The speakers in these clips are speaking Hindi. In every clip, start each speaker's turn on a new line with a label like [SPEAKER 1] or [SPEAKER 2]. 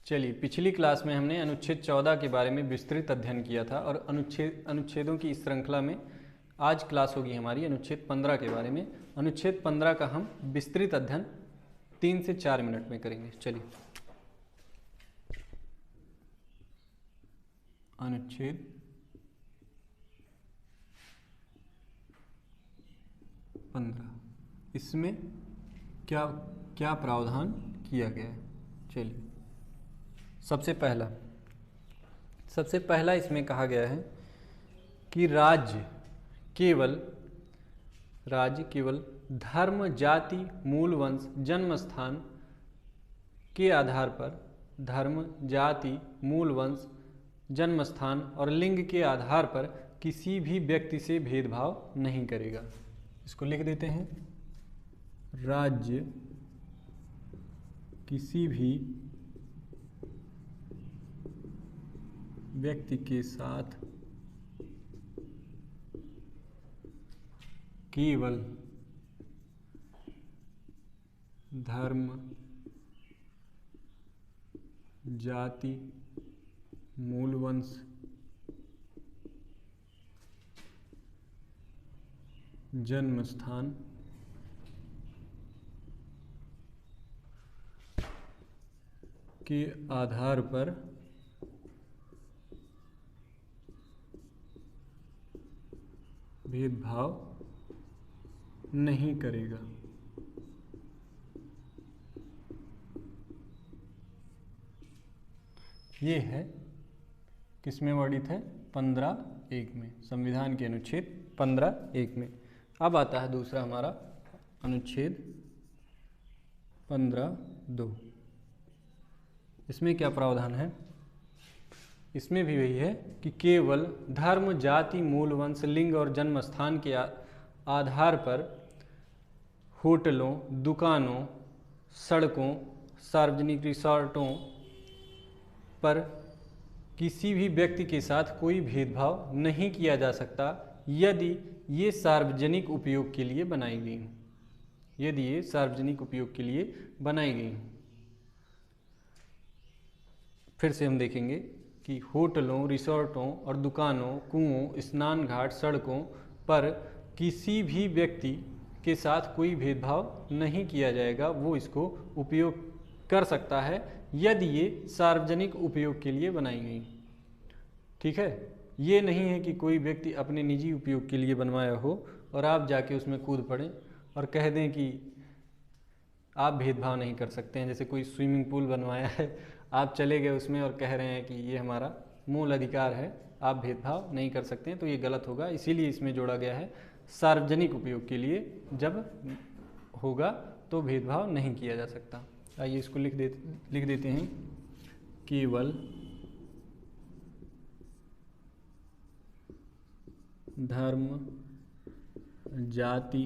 [SPEAKER 1] चलिए, पिछली क्लास में हमने अनुच्छेद 14 के बारे में विस्तृत अध्ययन किया था और अनुच्छेदों की इस श्रृंखला में आज क्लास होगी हमारी अनुच्छेद 15 के बारे में। अनुच्छेद 15 का हम विस्तृत अध्ययन 3 से 4 मिनट में करेंगे। चलिए, अनुच्छेद 15, इसमें क्या क्या प्रावधान किया गया है। चलिए, सबसे पहला इसमें कहा गया है कि राज्य केवल धर्म, जाति, मूल वंश, जन्म स्थान के आधार पर, धर्म, जाति, मूल वंश, जन्म स्थान और लिंग के आधार पर किसी भी व्यक्ति से भेदभाव नहीं करेगा। इसको लिख देते हैं, राज्य किसी भी व्यक्ति के साथ केवल धर्म, जाति, मूल वंश, जन्म स्थान के आधार पर भेदभाव नहीं करेगा। ये है किसमें वर्णित है? 15(1) में, संविधान के अनुच्छेद 15(1) में। अब आता है दूसरा हमारा अनुच्छेद 15(2). इसमें क्या प्रावधान है? इसमें भी वही है कि केवल धर्म, जाति, मूल वंश, लिंग और जन्म स्थान के आधार पर होटलों, दुकानों, सड़कों, सार्वजनिक रिसोर्टों पर किसी भी व्यक्ति के साथ कोई भेदभाव नहीं किया जा सकता यदि ये सार्वजनिक उपयोग के लिए बनाई गई हों। यदि ये सार्वजनिक उपयोग के लिए बनाई गई हों। फिर से हम देखेंगे कि होटलों, रिसोर्टों और दुकानों, कुओं, स्नान घाट, सड़कों पर किसी भी व्यक्ति के साथ कोई भेदभाव नहीं किया जाएगा। वो इसको उपयोग कर सकता है यदि ये सार्वजनिक उपयोग के लिए बनाई गई। ठीक है, ये नहीं है कि कोई व्यक्ति अपने निजी उपयोग के लिए बनवाया हो और आप जाके उसमें कूद पड़ें और कह दें कि आप भेदभाव नहीं कर सकते हैं। जैसे कोई स्विमिंग पूल बनवाया है, आप चले गए उसमें और कह रहे हैं कि ये हमारा मूल अधिकार है, आप भेदभाव नहीं कर सकते हैं, तो ये गलत होगा। इसीलिए इसमें जोड़ा गया है सार्वजनिक उपयोग के लिए जब होगा तो भेदभाव नहीं किया जा सकता। आइए इसको लिख देते हैं, केवल धर्म, जाति,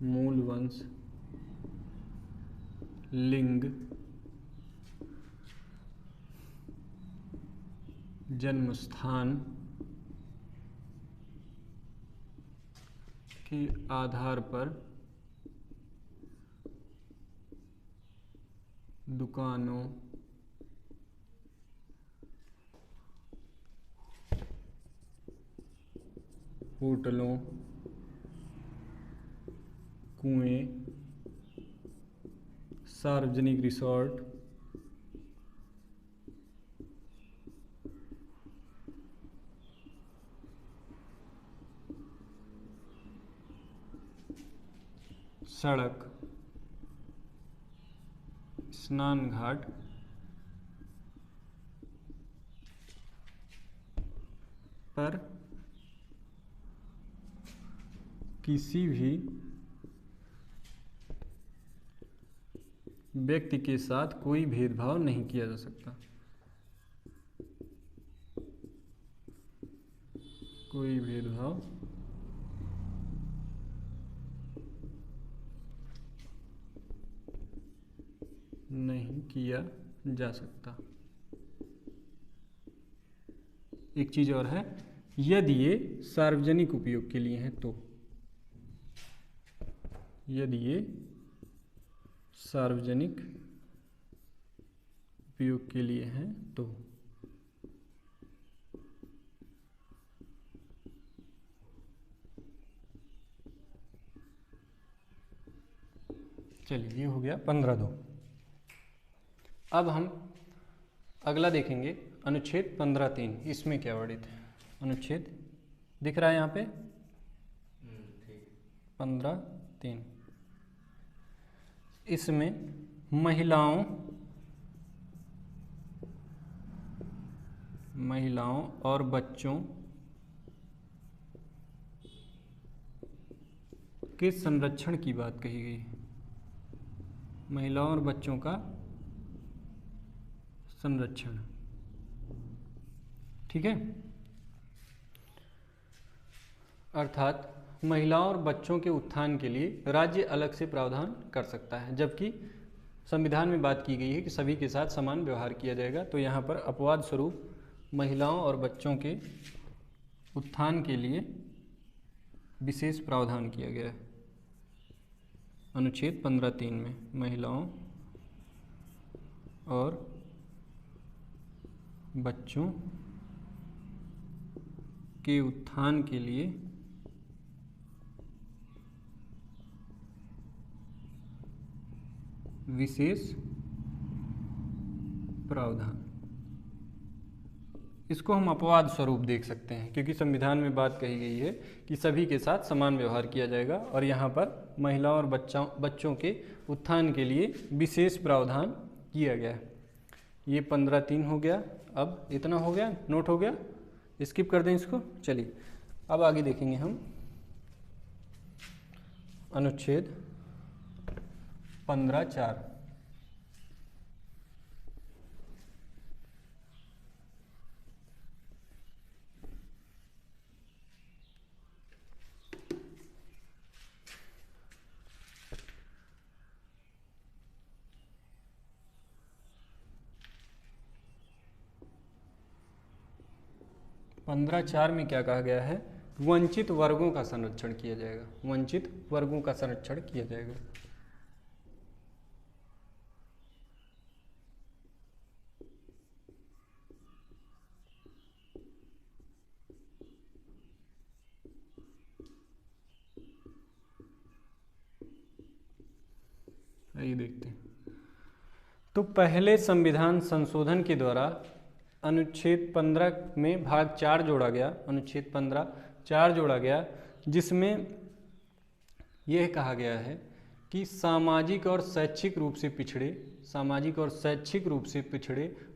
[SPEAKER 1] मूल वंश, लिंग, जन्म स्थान के आधार पर दुकानों, होटलों, कुएं, सार्वजनिक रिसोर्ट, सड़क, स्नान घाट पर किसी भी व्यक्ति के साथ कोई भेदभाव नहीं किया जा सकता। कोई भेदभाव नहीं किया जा सकता। एक चीज और है, यदि ये सार्वजनिक उपयोग के लिए हैं तो, यदि ये सार्वजनिक उपयोग के लिए हैं तो। चलिए ये हो गया 15(2). अब हम अगला देखेंगे अनुच्छेद 15(3). इसमें क्या वर्णित है? अनुच्छेद दिख रहा है यहाँ पे 15(3). इसमें महिलाओं और बच्चों के संरक्षण की बात कही गई है। महिलाओं और बच्चों का संरक्षण, ठीक है। अर्थात महिलाओं और बच्चों के उत्थान के लिए राज्य अलग से प्रावधान कर सकता है, जबकि संविधान में बात की गई है कि सभी के साथ समान व्यवहार किया जाएगा। तो यहाँ पर अपवाद स्वरूप महिलाओं और बच्चों के उत्थान के लिए विशेष प्रावधान किया गया है अनुच्छेद 15(3) में। महिलाओं और बच्चों के उत्थान के लिए विशेष प्रावधान। इसको हम अपवाद स्वरूप देख सकते हैं, क्योंकि संविधान में बात कही गई है कि सभी के साथ समान व्यवहार किया जाएगा, और यहाँ पर महिलाओं और बच्चों के उत्थान के लिए विशेष प्रावधान किया गया है। ये 15(3) हो गया। अब इतना हो गया, नोट हो गया, स्किप कर दें इसको। चलिए अब आगे देखेंगे हम अनुच्छेद 15(4). में क्या कहा गया है? वंचित वर्गों का संरक्षण किया जाएगा। वंचित वर्गों का संरक्षण किया जाएगा। आइए देखते हैं। तो पहले संविधान संशोधन के द्वारा अनुच्छेद 15 में भाग 4 जोड़ा गया। अनुच्छेद 15(4) जोड़ा गया, जिसमें यह कहा गया है कि सामाजिक और शैक्षिक रूप से पिछड़े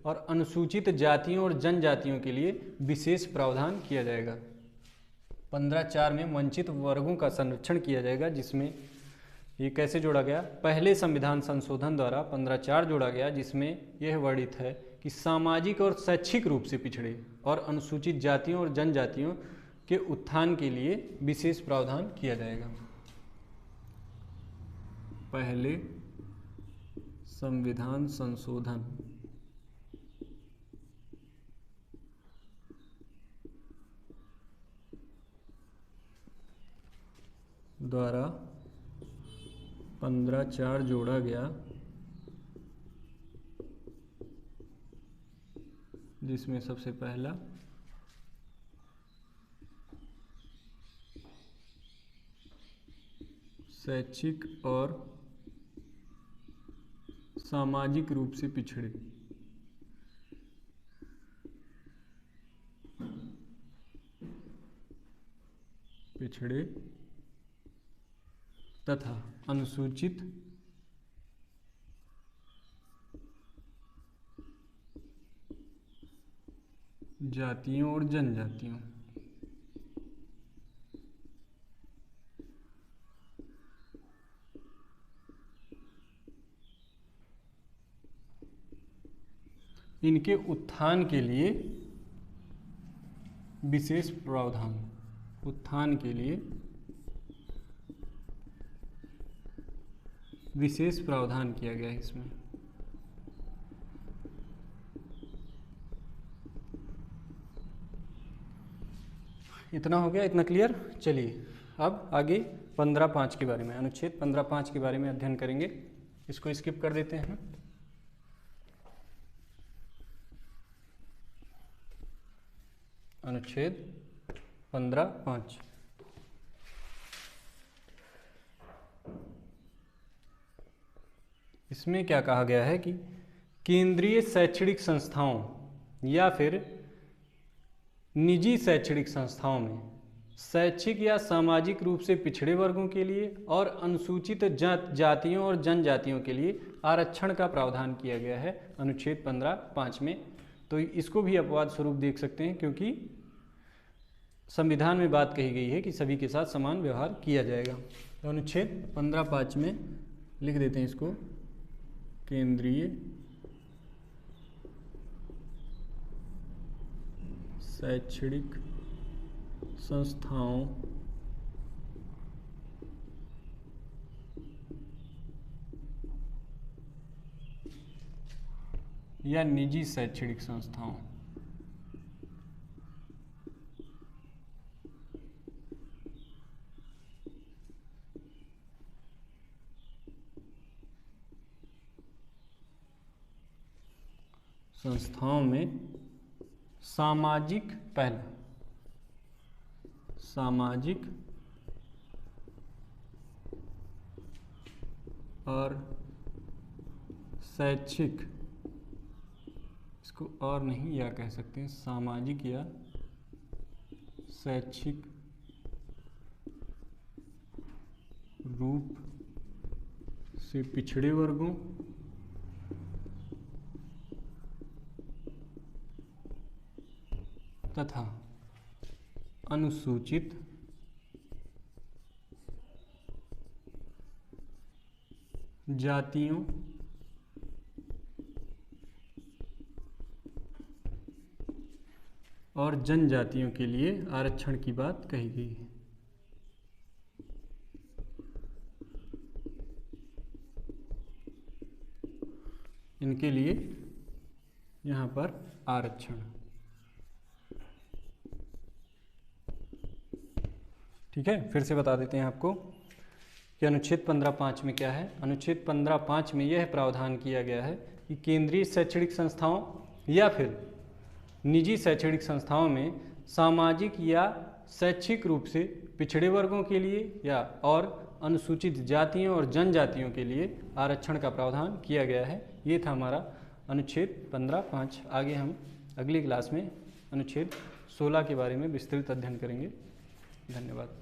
[SPEAKER 1] और अनुसूचित जातियों और जनजातियों के लिए विशेष प्रावधान किया जाएगा। 15(4) में वंचित वर्गों का संरक्षण किया जाएगा, जिसमें ये कैसे जोड़ा गया? पहले संविधान संशोधन द्वारा 15(4) जोड़ा गया, जिसमें यह वर्णित है कि सामाजिक और शैक्षिक रूप से पिछड़े और अनुसूचित जातियों और जनजातियों के उत्थान के लिए विशेष प्रावधान किया जाएगा। पहले संविधान संशोधन द्वारा 15(4) जोड़ा गया, जिसमें सबसे पहला शैक्षिक और सामाजिक रूप से पिछड़े तथा अनुसूचित जातियों और जनजातियों इनके उत्थान के लिए विशेष प्रावधान। उत्थान के लिए विशेष प्रावधान किया गया है इसमें। इतना हो गया, इतना क्लियर। चलिए अब आगे 15(5) के बारे में, अनुच्छेद 15(5) के बारे में अध्ययन करेंगे। इसको स्किप कर देते हैं। अनुच्छेद 15(5). इसमें क्या कहा गया है कि केंद्रीय शैक्षणिक संस्थाओं या फिर निजी शैक्षणिक संस्थाओं में शैक्षिक या सामाजिक रूप से पिछड़े वर्गों के लिए और अनुसूचित जातियों और जनजातियों के लिए आरक्षण का प्रावधान किया गया है अनुच्छेद 15(5) में। तो इसको भी अपवाद स्वरूप देख सकते हैं, क्योंकि संविधान में बात कही गई है कि सभी के साथ समान व्यवहार किया जाएगा। तो अनुच्छेद 15(5) में लिख देते हैं इसको, केंद्रीय शैक्षणिक संस्थाओं या निजी शैक्षणिक संस्थाओं में सामाजिक, पहला सामाजिक और शैक्षिक, इसको और नहीं या कह सकते हैं सामाजिक या शैक्षिक रूप से पिछड़े वर्गों तथा अनुसूचित जातियों और जनजातियों के लिए आरक्षण की बात कही गई है। इनके लिए यहाँ पर आरक्षण। ठीक है, फिर से बता देते हैं आपको कि अनुच्छेद 15(5) में क्या है। अनुच्छेद 15(5) में यह प्रावधान किया गया है कि केंद्रीय शैक्षणिक संस्थाओं या फिर निजी शैक्षणिक संस्थाओं में सामाजिक या शैक्षिक रूप से पिछड़े वर्गों के लिए या और अनुसूचित जातियों और जनजातियों के लिए आरक्षण का प्रावधान किया गया है। ये था हमारा अनुच्छेद 15(5). आगे हम अगली क्लास में अनुच्छेद 16 के बारे में विस्तृत अध्ययन करेंगे। धन्यवाद।